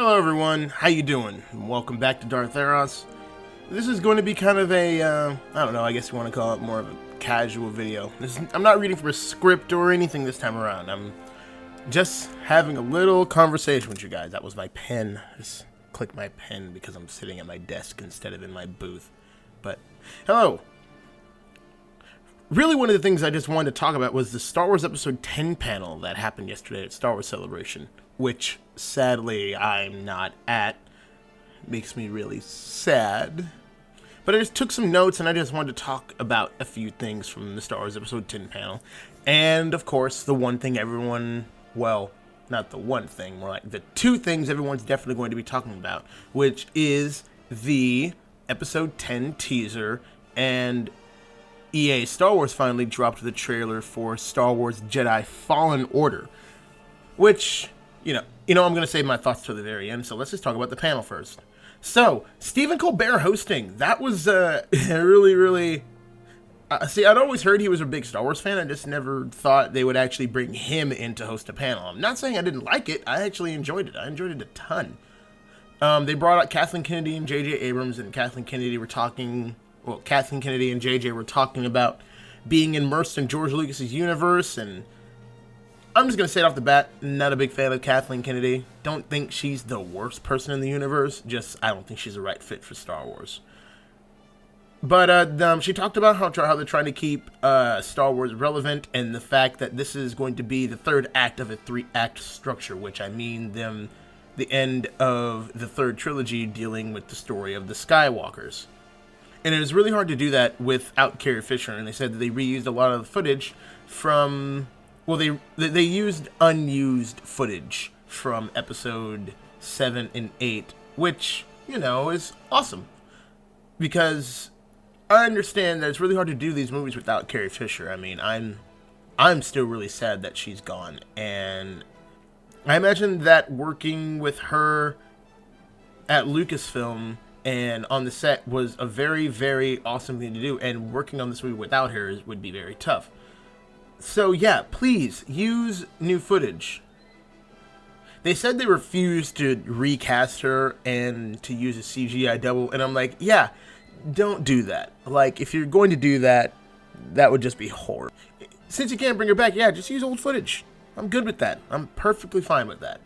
Hello everyone, how you doing? Welcome back to Darth Eros. This is going to be kind of a, I don't know, I guess you want to call it more of a casual video. I'm not reading from a script or anything this time around. I'm just having a little conversation with you guys. That was my pen. Just click my pen because I'm sitting at my desk instead of in my booth. But, hello. Really, one of the things I just wanted to talk about was the Star Wars Episode 10 panel that happened yesterday at Star Wars Celebration, which, sadly, I'm not at. Makes me really sad. But I just took some notes, and I just wanted to talk about a few things from the Star Wars Episode 10 panel. And, of course, the one thing everyone, well, not the one thing, more like the two things everyone's definitely going to be talking about, which is the Episode 10 teaser and EA Star Wars finally dropped the trailer for Star Wars Jedi Fallen Order, which, you know, I'm going to save my thoughts to the very end, so let's just talk about the panel first. So, Stephen Colbert hosting, that was really, see, I'd always heard he was a big Star Wars fan. I just never thought they would actually bring him in to host a panel. I'm not saying I didn't like it. I actually enjoyed it. I enjoyed it a ton. They brought out Kathleen Kennedy and J.J. Abrams, and Kathleen Kennedy and JJ were talking about being immersed in George Lucas's universe, and I'm just going to say it off the bat, not a big fan of Kathleen Kennedy. Don't think she's the worst person in the universe, just I don't think she's the right fit for Star Wars. But she talked about how they're trying to keep Star Wars relevant, and the fact that this is going to be the third act of a 3-act structure, which I mean the end of the third trilogy dealing with the story of the Skywalkers. And it was really hard to do that without Carrie Fisher, and they said that they reused a lot of the footage from, well, they used unused footage from episode 7 and 8, which, you know, is awesome. Because I understand that it's really hard to do these movies without Carrie Fisher. I mean, I'm still really sad that she's gone, and I imagine that working with her at Lucasfilm and on the set was a very, very awesome thing to do, and working on this movie without her would be very tough. So yeah, please, use new footage. They said they refused to recast her and to use a CGI double, and I'm like, yeah, don't do that. Like, if you're going to do that, that would just be horrible. Since you can't bring her back, yeah, just use old footage. I'm good with that. I'm perfectly fine with that.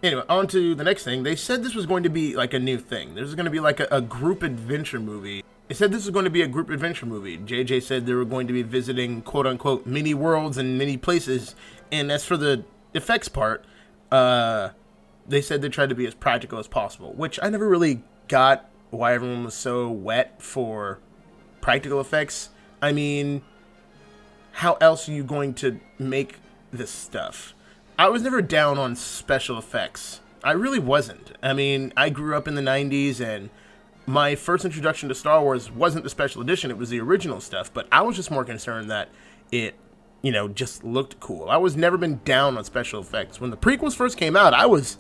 Anyway, on to the next thing. They said this was going to be like a new thing. This is going to be like a group adventure movie. They said this was going to be a group adventure movie. JJ said they were going to be visiting, quote-unquote, many worlds and many places. And as for the effects part, they said they tried to be as practical as possible, which I never really got why everyone was so wet for practical effects. I mean, how else are you going to make this stuff? I was never down on special effects. I really wasn't. I mean, I grew up in the 90s, and my first introduction to Star Wars wasn't the special edition, it was the original stuff, but I was just more concerned that it, you know, just looked cool. I was never been down on special effects. When the prequels first came out, I was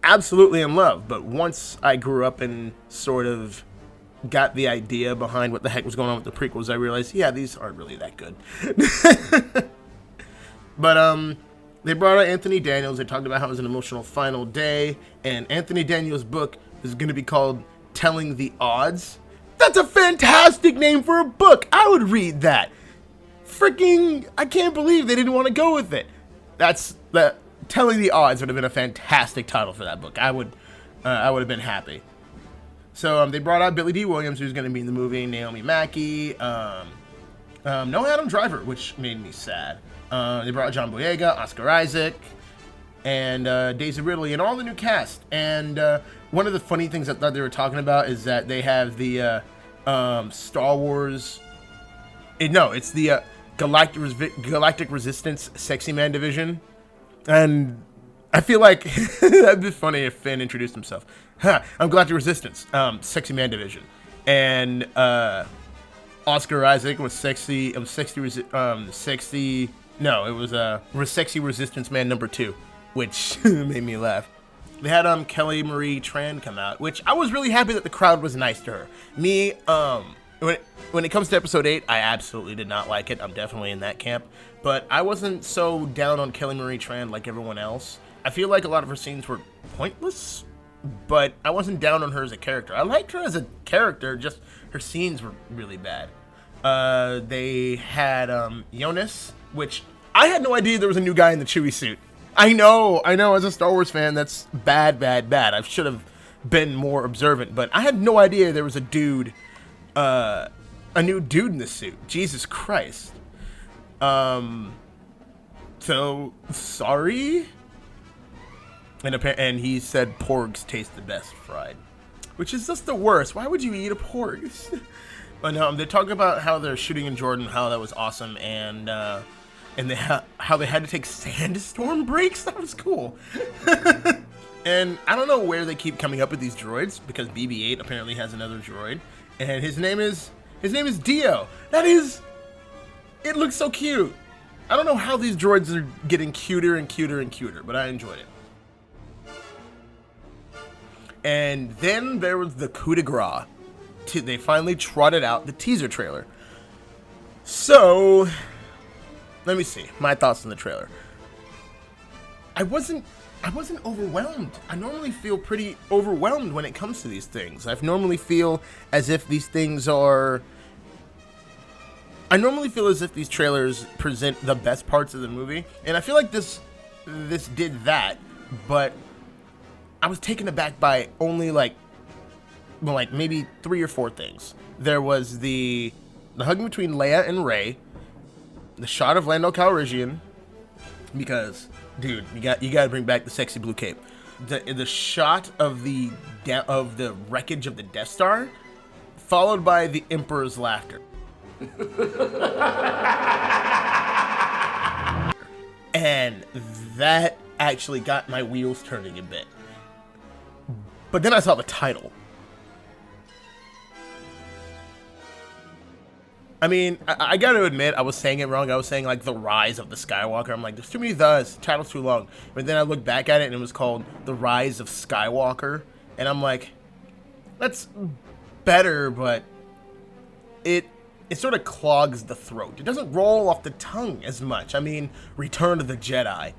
absolutely in love, but once I grew up and sort of got the idea behind what the heck was going on with the prequels, I realized, yeah, these aren't really that good. But, they brought out Anthony Daniels. They talked about how it was an emotional final day, and Anthony Daniels' book is going to be called Telling the Odds. That's a fantastic name for a book. I would read that. Freaking, I can't believe they didn't want to go with it. Telling the Odds would have been a fantastic title for that book. I would have been happy. So they brought out Billy D. Williams, who's going to be in the movie, Naomi Mackie, no Adam Driver, which made me sad. They brought out John Boyega, Oscar Isaac, and Daisy Ridley, and all the new cast. And one of the funny things I thought they were talking about is that they have the Star Wars. It's the Galactic Resistance Sexy Man Division. And I feel like that'd be funny if Finn introduced himself. I'm Galactic Resistance, Sexy Man Division. And Oscar Isaac was Sexy Resistance Man number 2, which made me laugh. They had Kelly Marie Tran come out, which I was really happy that the crowd was nice to her. Me, when it comes to episode 8, I absolutely did not like it. I'm definitely in that camp. But I wasn't so down on Kelly Marie Tran like everyone else. I feel like a lot of her scenes were pointless, but I wasn't down on her as a character. I liked her as a character, just her scenes were really bad. They had Jonas, which I had no idea there was a new guy in the Chewie suit. I know, as a Star Wars fan, that's bad. I should have been more observant, but I had no idea there was a dude, a new dude in the suit. Jesus Christ. So, sorry? And he said porgs taste the best fried, which is just the worst. Why would you eat a porg? But no, they talk about how they're shooting in Jordan, how that was awesome, and how they had to take sandstorm breaks. That was cool. And I don't know where they keep coming up with these droids, because BB-8 apparently has another droid, and his name is Dio. It looks so cute. I don't know how these droids are getting cuter and cuter and cuter, but I enjoyed it. And then there was the coup de grace. They finally trotted out the teaser trailer. So, let me see my thoughts on the trailer. I wasn't overwhelmed. I normally feel pretty overwhelmed when it comes to these things. I normally feel as if these trailers present the best parts of the movie, and I feel like this did that, but I was taken aback by only maybe 3 or 4 things. There was the hugging between Leia and Rey, the shot of Lando Calrissian, because dude, you got to bring back the sexy blue cape. The shot of the wreckage of the Death Star, followed by the Emperor's laughter. And that actually got my wheels turning a bit. But then I saw the title. I mean, I gotta admit, I was saying it wrong. I was saying, like, The Rise of the Skywalker. I'm like, there's too many thes. The title's too long. But then I looked back at it, and it was called The Rise of Skywalker. And I'm like, that's better, but it sort of clogs the throat. It doesn't roll off the tongue as much. I mean, Return of the Jedi.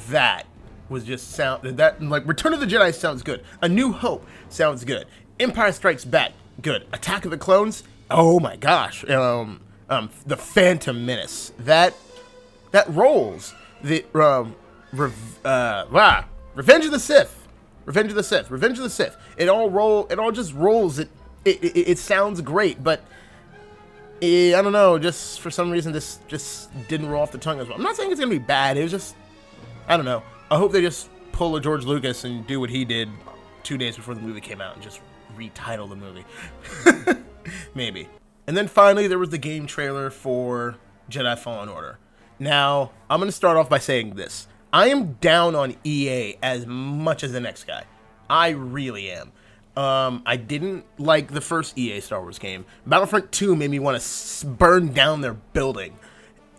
That was just Return of the Jedi sounds good. A New Hope sounds good. Empire Strikes Back, good. Attack of the Clones, oh my gosh. The Phantom Menace, that rolls. The Revenge of the Sith. It all just rolls. It sounds great, but I don't know, just for some reason this just didn't roll off the tongue as well. I'm not saying it's gonna be bad, it was just, I don't know. I hope they just pull a George Lucas and do what he did 2 days before the movie came out and just retitle the movie. Maybe. And then finally, there was the game trailer for Jedi Fallen Order. Now, I'm going to start off by saying this. I am down on EA as much as the next guy. I really am. I didn't like the first EA Star Wars game. Battlefront 2 made me want to burn down their building.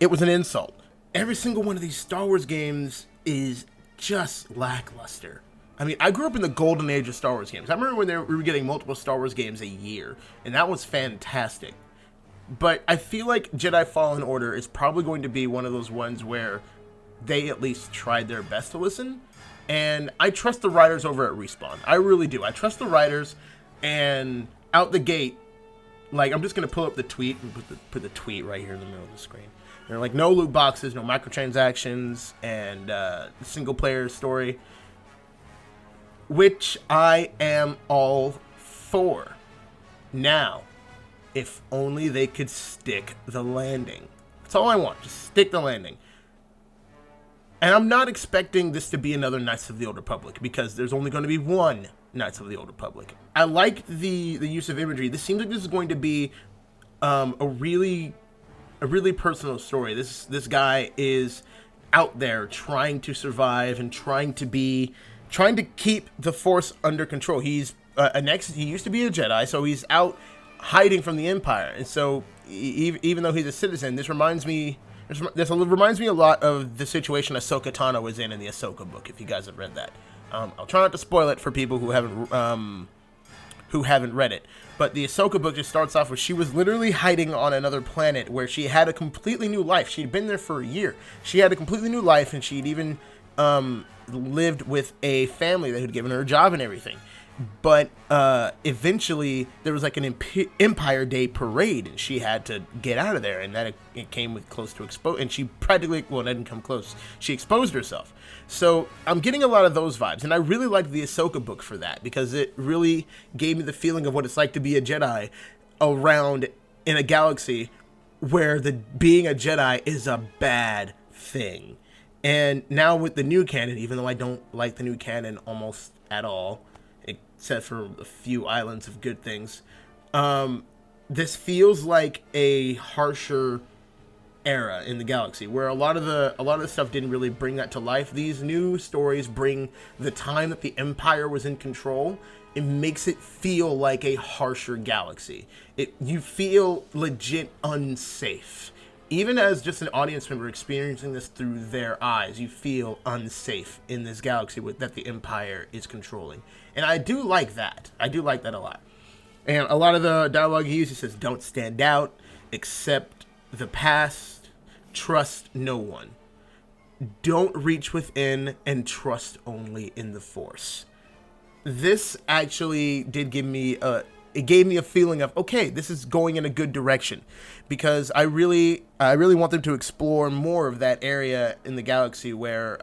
It was an insult. Every single one of these Star Wars games is just lackluster. I mean, I grew up in the golden age of Star Wars games. I remember when we were getting multiple Star Wars games a year, and that was fantastic. But I feel like Jedi Fallen Order is probably going to be one of those ones where they at least tried their best to listen. And I trust the writers over at Respawn. I really do. I trust the writers, and out the gate, like, I'm just going to pull up the tweet and put the tweet right here in the middle of the screen. They're like, no loot boxes, no microtransactions, and single-player story, which I am all for. Now, if only they could stick the landing. That's all I want, just stick the landing. And I'm not expecting this to be another Knights of the Old Republic, because there's only going to be one Knights of the Old Republic. I like the use of imagery. This seems like this is going to be a really personal story. This guy is out there trying to survive and trying to keep the Force under control. He's he used to be a Jedi, so he's out hiding from the Empire. And so even though he's a citizen, this reminds me a lot of the situation Ahsoka Tano was in the Ahsoka book, if you guys have read that. I'll try not to spoil it for people who haven't read it. But the Ahsoka book just starts off with she was literally hiding on another planet where she had a completely new life. She'd been there for a year. She had a completely new life, and she'd even lived with a family that had given her a job and everything. But eventually there was like an Empire Day parade, and she had to get out of there, and that it came with close to expose, and she practically, well, it didn't come close. She exposed herself. So I'm getting a lot of those vibes, and I really liked the Ahsoka book for that, because it really gave me the feeling of what it's like to be a Jedi around in a galaxy where being a Jedi is a bad thing. And now with the new canon, even though I don't like the new canon almost at all, except for a few islands of good things, this feels like a harsher era in the galaxy, where a lot of the stuff didn't really bring that to life. These new stories bring the time that the Empire was in control. It makes it feel like a harsher galaxy. You feel legit unsafe. Even as just an audience member experiencing this through their eyes, you feel unsafe in this galaxy that the Empire is controlling. And I do like that. I do like that a lot. And a lot of the dialogue he uses says, don't stand out, accept the past, trust no one. Don't reach within, and trust only in the Force. This actually did give me it gave me a feeling of, okay, this is going in a good direction, because I really want them to explore more of that area in the galaxy where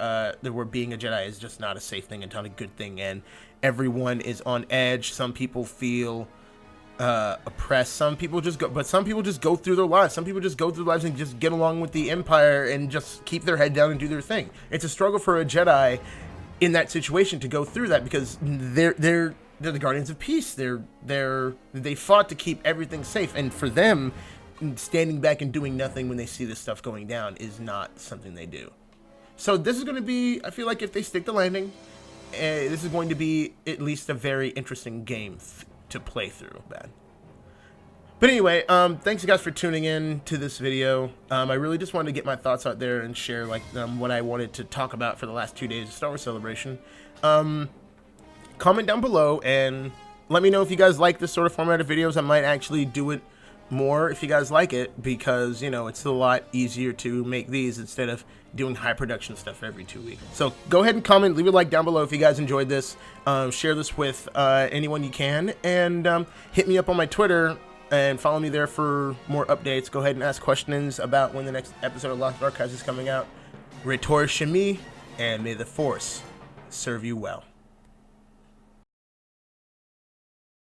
being a Jedi is just not a safe thing and not a good thing, and everyone is on edge. Some people feel oppressed. Some people just go through their lives. Some people just go through their lives and just get along with the Empire and just keep their head down and do their thing. It's a struggle for a Jedi in that situation to go through that, because they're the Guardians of Peace. They fought to keep everything safe, and for them, standing back and doing nothing when they see this stuff going down is not something they do. So this is going to be, I feel like if they stick to landing, this is going to be at least a very interesting game to play through. But anyway, thanks you guys for tuning in to this video. I really just wanted to get my thoughts out there and share what I wanted to talk about for the last 2 days of Star Wars Celebration. Comment down below and let me know if you guys like this sort of format of videos. I might actually do it more if you guys like it, because, you know, it's a lot easier to make these instead of doing high production stuff every 2 weeks. So go ahead and comment, leave a like down below if you guys enjoyed this. Share this with anyone you can, and hit me up on my Twitter and follow me there for more updates. Go ahead and ask questions about when the next episode of Lost Archives is coming out. Rhetor Shemi, and may the Force serve you well.